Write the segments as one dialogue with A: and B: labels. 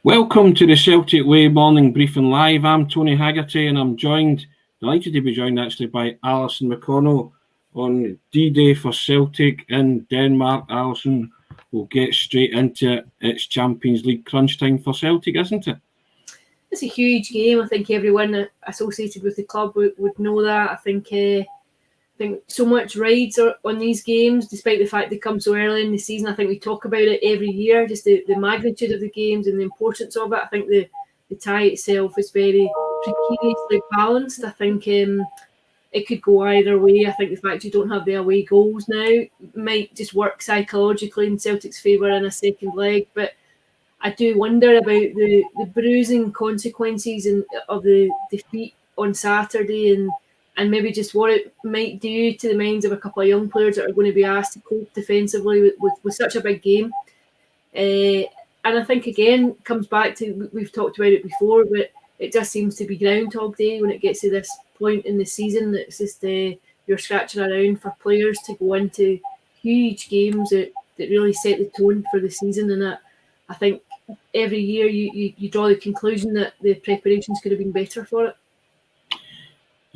A: Welcome to the Celtic Way Morning Briefing Live. I'm Tony Haggerty and I'm delighted to be joined actually by Alison McConnell on D-Day for Celtic in Denmark. Alison, we'll get straight into it. It's Champions League crunch time for Celtic, isn't it?
B: It's a huge game. I think everyone associated with the club would know that. I think so much rides on these games, despite the fact they come so early in the season. I think we talk about it every year, just the magnitude of the games and the importance of it. I think the tie itself is very precariously balanced. I think it could go either way. I think the fact you don't have the away goals now might just work psychologically in Celtic's favour in a second leg, but I do wonder about the bruising consequences of the defeat on Saturday and maybe just what it might do to the minds of a couple of young players that are going to be asked to cope defensively with such a big game. And I think, again, comes back to, we've talked about it before, but it just seems to be Groundhog Day when it gets to this point in the season. It's just you're scratching around for players to go into huge games that really set the tone for the season. And I think every year you draw the conclusion that the preparations could have been better for it.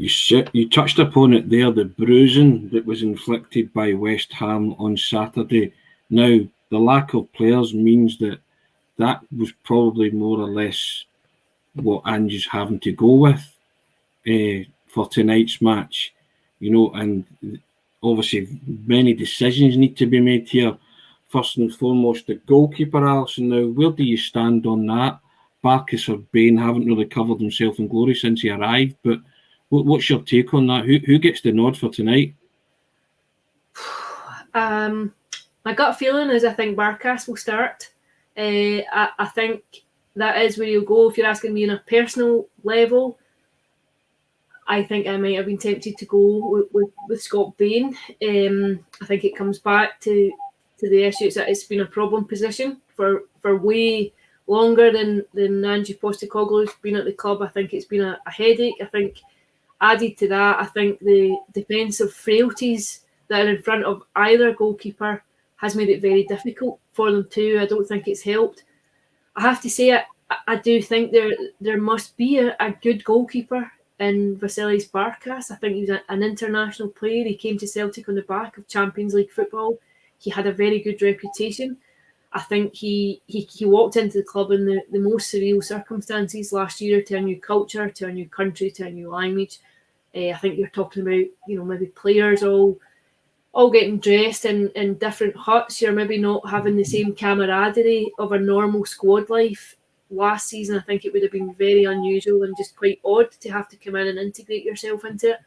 A: You touched upon it there, the bruising that was inflicted by West Ham on Saturday. Now, the lack of players means that was probably more or less what Ange's having to go with for tonight's match. And obviously many decisions need to be made here. First and foremost, the goalkeeper, Alison. Now, where do you stand on that? Barkas or Bain haven't really covered himself in glory since he arrived, but what's your take on that? Who gets the nod for tonight?
B: My gut feeling is I think Barkas will start. I think that is where he'll go. If you're asking me on a personal level, I think I might have been tempted to go with Scott Bain. I think it comes back to the issue that it's been a problem position for way longer than Ange Postecoglou's been at the club. I think it's been a headache. I think added to that, I think the defensive frailties that are in front of either goalkeeper has made it very difficult for them too. I don't think it's helped. I have to say, I do think there must be a good goalkeeper in Vasilis Barkas. I think he was an international player. He came to Celtic on the back of Champions League football. He had a very good reputation. I think he walked into the club in the most surreal circumstances last year, to a new culture, to a new country, to a new language. I think you're talking about, maybe players all getting dressed in different huts. You're maybe not having the same camaraderie of a normal squad life. Last season, I think it would have been very unusual and just quite odd to have to come in and integrate yourself into it.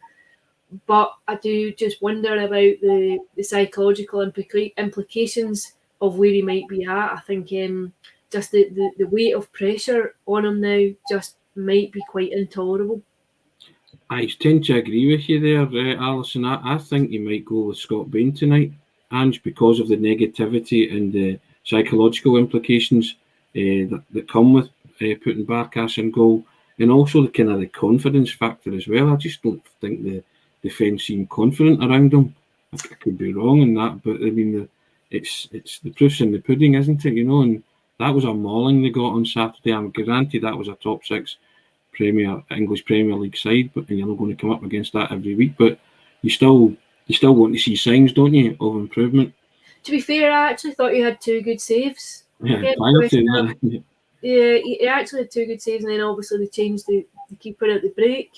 B: But I do just wonder about the psychological implications of where he might be at. I think just the weight of pressure on him now just might be quite intolerable.
A: I tend to agree with you there, Alison. I think you might go with Scott Bain tonight, Ange, because of the negativity and the psychological implications that come with putting Barkas in goal, and also the confidence factor as well. I just don't think the defence seem confident around him. I could be wrong in that, but I mean, it's the proof's in the pudding, isn't it? And that was a mauling they got on Saturday. I'm granted that was a top six English Premier League side, but you're not going to come up against that every week. But you still want to see signs, don't you, of improvement?
B: To be fair, I actually thought he had two good saves.
A: Yeah,
B: he actually had two good saves, and then obviously they changed the keeper at the break.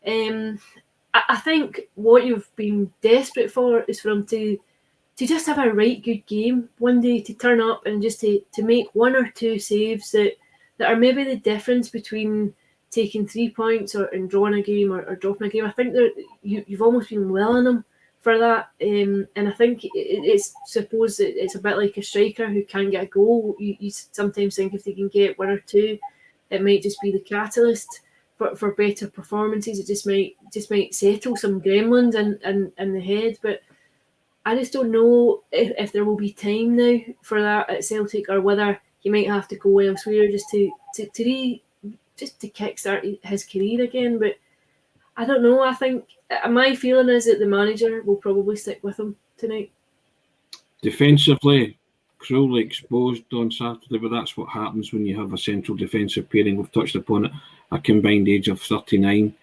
B: I think what you've been desperate for is for him to just have a right good game one day, to turn up and just to make one or two saves that are maybe the difference between taking 3 points and drawing a game or dropping a game. I think you've almost been willing him for that, and I think it's a bit like a striker who can't get a goal. You sometimes think if they can get one or two, it might just be the catalyst for better performances. It just might settle some gremlins in the head. But I just don't know if there will be time now for that at Celtic, or whether he might have to go elsewhere just to kickstart his career again. But I don't know. I think my feeling is that the manager will probably stick with him tonight.
A: Defensively, cruelly exposed on Saturday, but that's what happens when you have a central defensive pairing. We've touched upon it, a combined age of 39.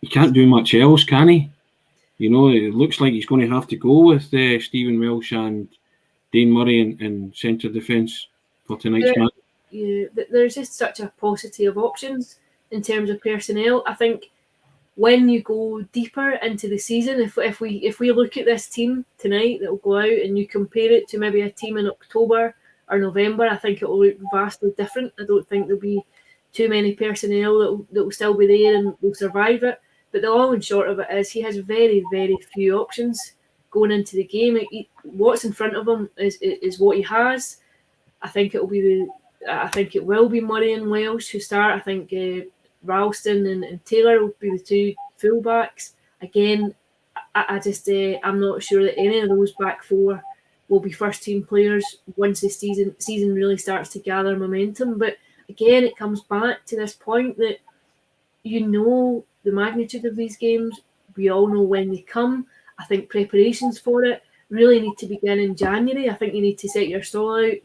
A: He can't do much else, can he? You know, it looks like he's going to have to go with Stephen Welsh and Dane Murray in centre defence for tonight's match.
B: Yeah, there's just such a paucity of options in terms of personnel. I think when you go deeper into the season, if we look at this team tonight that will go out and you compare it to maybe a team in October or November, I think it will look vastly different. I don't think there'll be too many personnel that will still be there and will survive it. But the long and short of it is he has very, very few options going into the game. What's in front of him is what he has. I think it will be Murray and Welsh who start. I think Ralston and Taylor will be the two fullbacks. Again, I'm not sure that any of those back four will be first team players once the season really starts to gather momentum. But again, it comes back to this point that the magnitude of these games. We all know when they come. I think preparations for it really need to begin in January. I think you need to set your stall out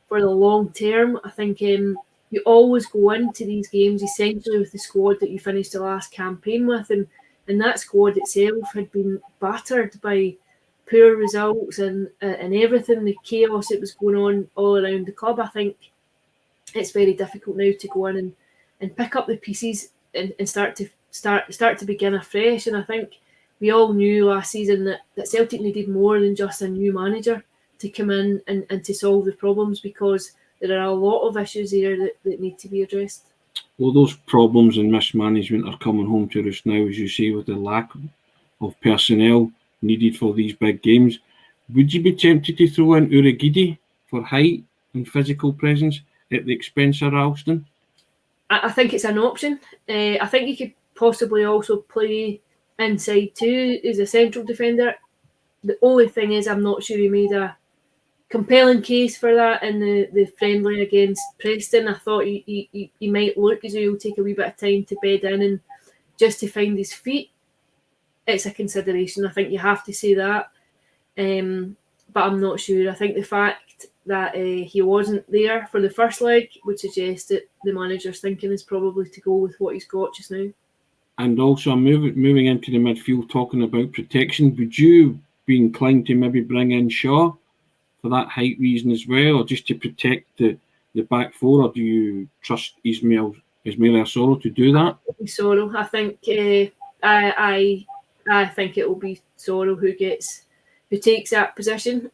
B: for the long term. I think you always go into these games essentially with the squad that you finished the last campaign with, and that squad itself had been battered by poor results and everything, the chaos that was going on all around the club. I think it's very difficult now to go in and pick up the pieces and start to begin afresh. And I think we all knew last season that Celtic needed more than just a new manager to come in and to solve the problems, because there are a lot of issues there that need to be addressed.
A: Well, those problems and mismanagement are coming home to us now, as you say, with the lack of personnel needed for these big games. Would you be tempted to throw in Urhoghide for height and physical presence at the expense of Ralston?
B: I think it's an option. I think you could possibly also play inside too as a central defender. The only thing is, I'm not sure he made a compelling case for that in the friendly against Preston. I thought he might look as though he'll take a wee bit of time to bed in and just to find his feet. It's a consideration. I think you have to say that. But I'm not sure. I think the fact that he wasn't there for the first leg would suggest that the manager's thinking is probably to go with what he's got just now.
A: And also, moving into the midfield, talking about protection, would you be inclined to maybe bring in Shaw for that height reason as well, or just to protect the back four, or do you trust Ismail Assoro to do that?
B: Soro, I think I think it will be Soro who takes that position.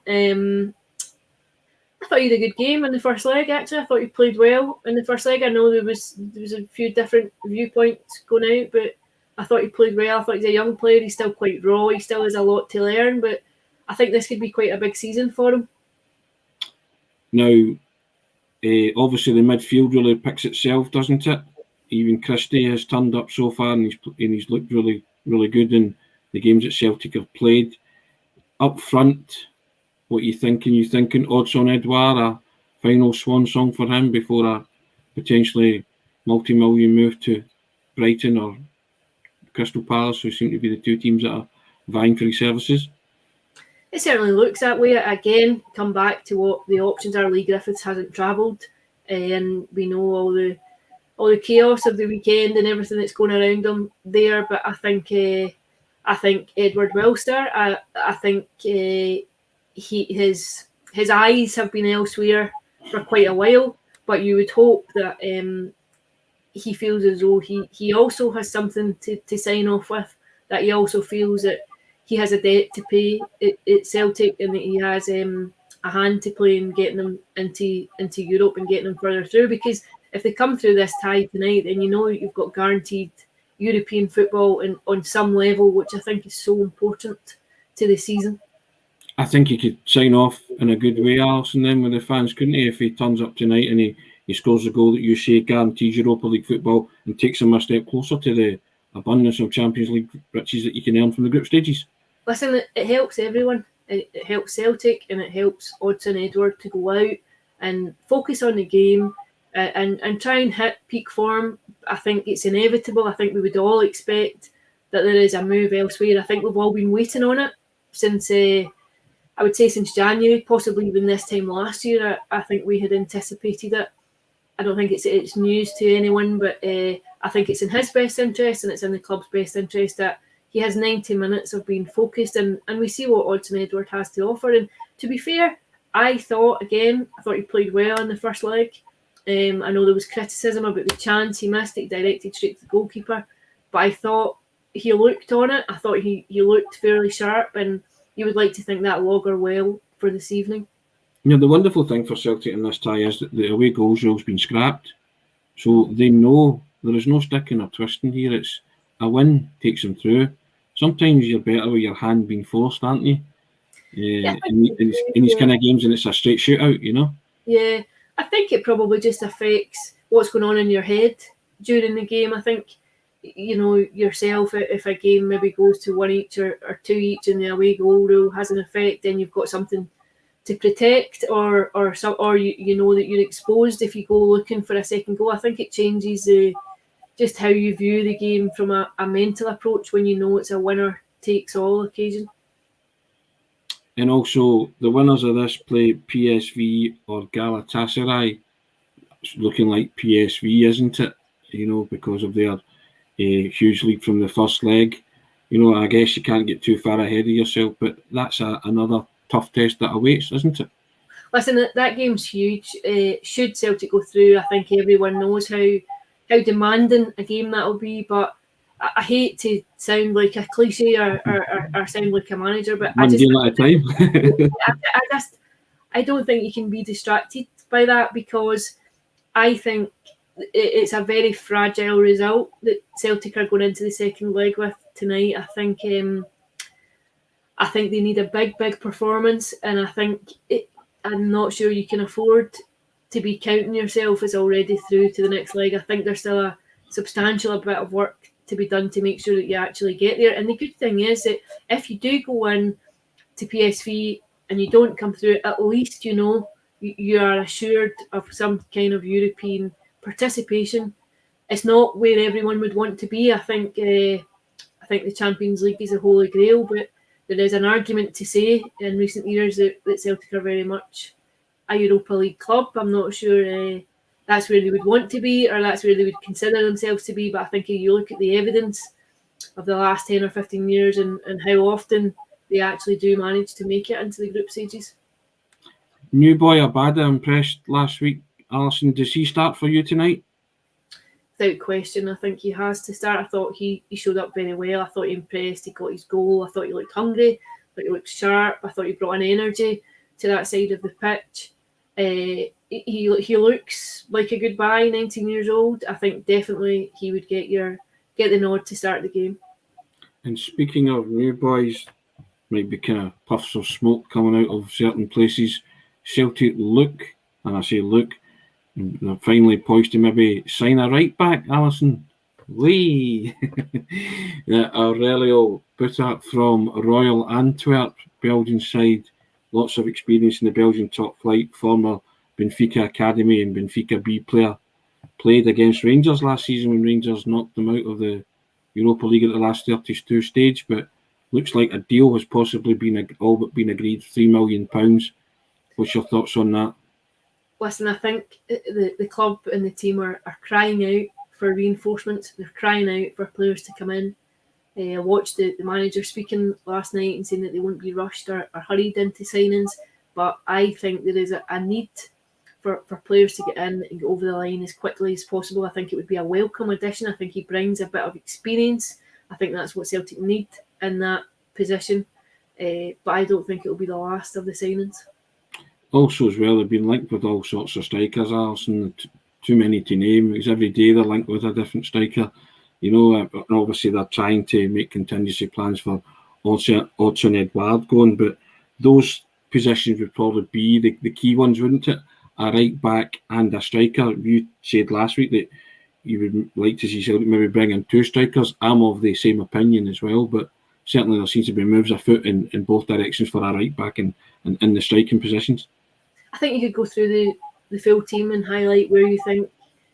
B: I thought he had a good game in the first leg. Actually, I thought he played well in the first leg. I know there was a few different viewpoints going out, but I thought he played well. I thought he's a young player. He's still quite raw. He still has a lot to learn, but I think this could be quite a big season for him.
A: Now, obviously the midfield really picks itself, doesn't it? Even Christie has turned up so far, and he's looked really, really good in the games that Celtic have played. Up front, what are you thinking? You thinking odds on Edouard, a final swan song for him before a potentially multi-million move to Brighton or Crystal Palace, who seem to be the two teams that are vying for his services?
B: It certainly looks that way. Again, come back to what the options are. Lee Griffiths hasn't travelled, and we know all the chaos of the weekend and everything that's going around him there. But I think Edouard will start. I think his eyes have been elsewhere for quite a while. But you would hope that he feels as though he also has something to sign off with. That he also feels that he has a debt to pay at Celtic, and that he has a hand to play in getting them into Europe and getting them further through. Because if they come through this tie tonight, then you know you've got guaranteed European football and on some level, which I think is so important to the season.
A: I think he could sign off in a good way, Alison, then with the fans, couldn't he? If he turns up tonight and he scores a goal that you say guarantees Europa League football and takes him a step closer to the abundance of Champions League riches that you can earn from the group stages.
B: Listen, it helps everyone. It helps Celtic, and it helps Odsonne Edouard to go out and focus on the game and try and hit peak form. I think it's inevitable. I think we would all expect that there is a move elsewhere. I think we've all been waiting on it since I would say since January, possibly even this time last year, I think we had anticipated it. I don't think it's news to anyone, but I think it's in his best interest and it's in the club's best interest that he has 90 minutes of being focused, and we see what Odsonne Edouard has to offer. And to be fair, I thought he played well in the first leg. I know there was criticism about the chance he missed. It directed straight to the goalkeeper, but I thought he looked on it. I thought he looked fairly sharp, and you would like to think that will augur well for this evening.
A: You know, the wonderful thing for Celtic in this tie is that the away goals rule's been scrapped. So they know there is no sticking or twisting here. It's a win takes them through. Sometimes you're better with your hand being forced, aren't you? In these kind of games, and it's a straight shootout, you know?
B: Yeah, I think it probably just affects what's going on in your head during the game. I think, you know, yourself, if a game maybe goes to 1 each or 2 each and the away goal rule has an effect, then you've got something to protect, or you know that you're exposed if you go looking for a second goal. I think it changes just how you view the game from a mental approach when you know it's a winner takes all occasion.
A: And also, the winners of this play PSV or Galatasaray. It's looking like PSV, isn't it? You know, because of their huge lead from the first leg. You know, I guess you can't get too far ahead of yourself, but that's another tough test that awaits, isn't it?
B: Listen, that game's huge. Should Celtic go through, I think everyone knows how demanding a game that'll be, but I hate to sound like a cliche or sound like a manager, but
A: One game at a time.
B: I don't think you can be distracted by that, because I think it's a very fragile result that Celtic are going into the second leg with tonight. I think they need a big performance, and I think I'm not sure you can afford to be counting yourself as already through to the next leg. I think there's still a substantial bit of work to be done to make sure that you actually get there. And the good thing is that if you do go in to PSV and you don't come through, at least you know you are assured of some kind of European participation. It's not where everyone would want to be. I think the Champions League is a holy grail, but there is an argument to say in recent years that Celtic are very much a Europa League club. I'm not sure that's where they would want to be, or that's where they would consider themselves to be, but I think if you look at the evidence of the last 10 or 15 years and how often they actually do manage to make it into the group stages.
A: New boy Abada impressed last week. Alison, does he start for you tonight?
B: Without question, I think he has to start. I thought he showed up very well. I thought he impressed. He got his goal. I thought he looked hungry. I thought he looked sharp. I thought he brought an energy to that side of the pitch. He looks like a good buy, 19 years old. I think definitely he would get the nod to start the game.
A: And speaking of new boys, might be kind of puffs of smoke coming out of certain places. Celtic look, and I say look, they're finally poised to maybe sign a right back, Alison. Wee! Aurelio Buta from Royal Antwerp, Belgian side. Lots of experience in the Belgian top flight, former Benfica Academy and Benfica B player. Played against Rangers last season when Rangers knocked them out of the Europa League at the last 32 stage, but looks like a deal has possibly been all but been agreed, £3 million. What's your thoughts on that?
B: Listen, I think the club and the team are crying out for reinforcements. They're crying out for players to come in. I watched the manager speaking last night and saying that they won't be rushed or hurried into signings, but I think there is a need for players to get in and get over the line as quickly as possible. I think it would be a welcome addition. I think he brings a bit of experience. I think that's what Celtic need in that position, but I don't think it will be the last of the signings. Also,
A: as well, they've been linked with all sorts of strikers, Alison. Too many to name, because every day they're linked with a different striker. You know, and obviously they're trying to make contingency plans for Odsonne Edouard going, but those positions would probably be the key ones, wouldn't it? A right back and a striker. You said last week that you would like to see Celtic maybe bring in two strikers. I'm of the same opinion as well, but certainly there seems to be moves afoot in both directions for a right back and in the striking positions.
B: I think you could go through the full team and highlight where you think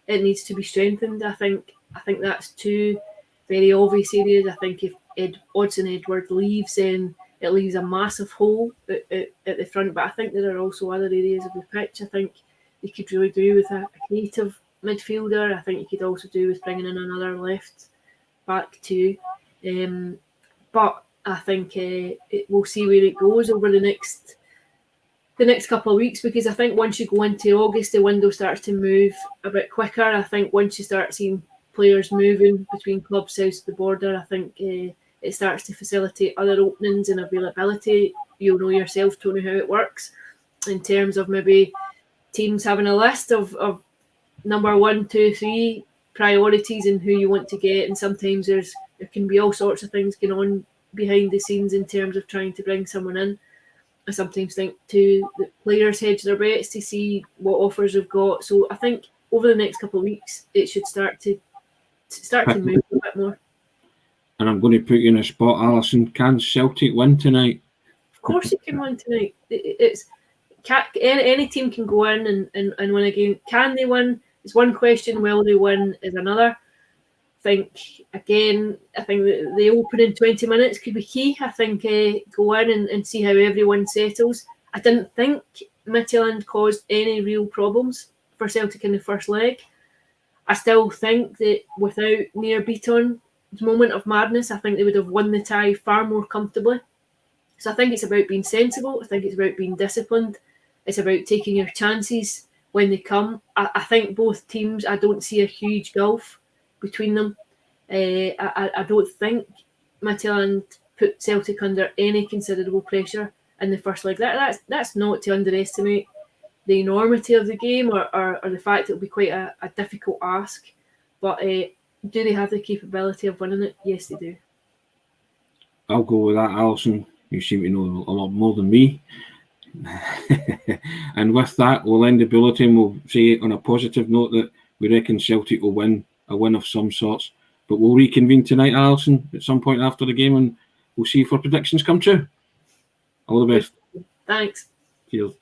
B: it needs to be strengthened. I think that's two very obvious areas. I think if Odsonne Edouard leaves, then it leaves a massive hole at the front. But I think there are also other areas of the pitch. I think you could really do with a creative midfielder. I think you could also do with bringing in another left back too. But I think we'll see where it goes over the next couple of weeks, because I think once you go into August, the window starts to move a bit quicker. I think once you start seeing players moving between clubs south of the border, I think it starts to facilitate other openings and availability. You'll know yourself, Tony, how it works in terms of maybe teams having a list of number 1, 2, 3 priorities and who you want to get, and sometimes there can be all sorts of things going on behind the scenes in terms of trying to bring someone in. I sometimes think too that players hedge their bets to see what offers they've got. So I think over the next couple of weeks it should start to move a bit more.
A: And I'm going to put you in a spot, Alison. Can Celtic win tonight?
B: Of course you can win tonight. Any team can go in and win a game. Can they win? It's one question. Will they win is another. I think the opening 20 minutes could be key. I think go in and see how everyone settles. I didn't think Midfield caused any real problems for Celtic in the first leg. I still think that without near Beaton's moment of madness, I think they would have won the tie far more comfortably. So I think it's about being sensible. I think it's about being disciplined. It's about taking your chances when they come. I think both teams, I don't see a huge gulf between them. I don't think Midfield put Celtic under any considerable pressure in the first leg. That's not to underestimate the enormity of the game or the fact it'll be quite a difficult ask. But do they have the capability of winning it? Yes, they do.
A: I'll go with that, Alison. You seem to know a lot more than me. And with that, we'll end the bulletin. We'll say on a positive note that we reckon Celtic will win a win of some sorts. But we'll reconvene tonight, Alison, at some point after the game, and we'll see if our predictions come true. All the best.
B: Thanks.
A: Cheers.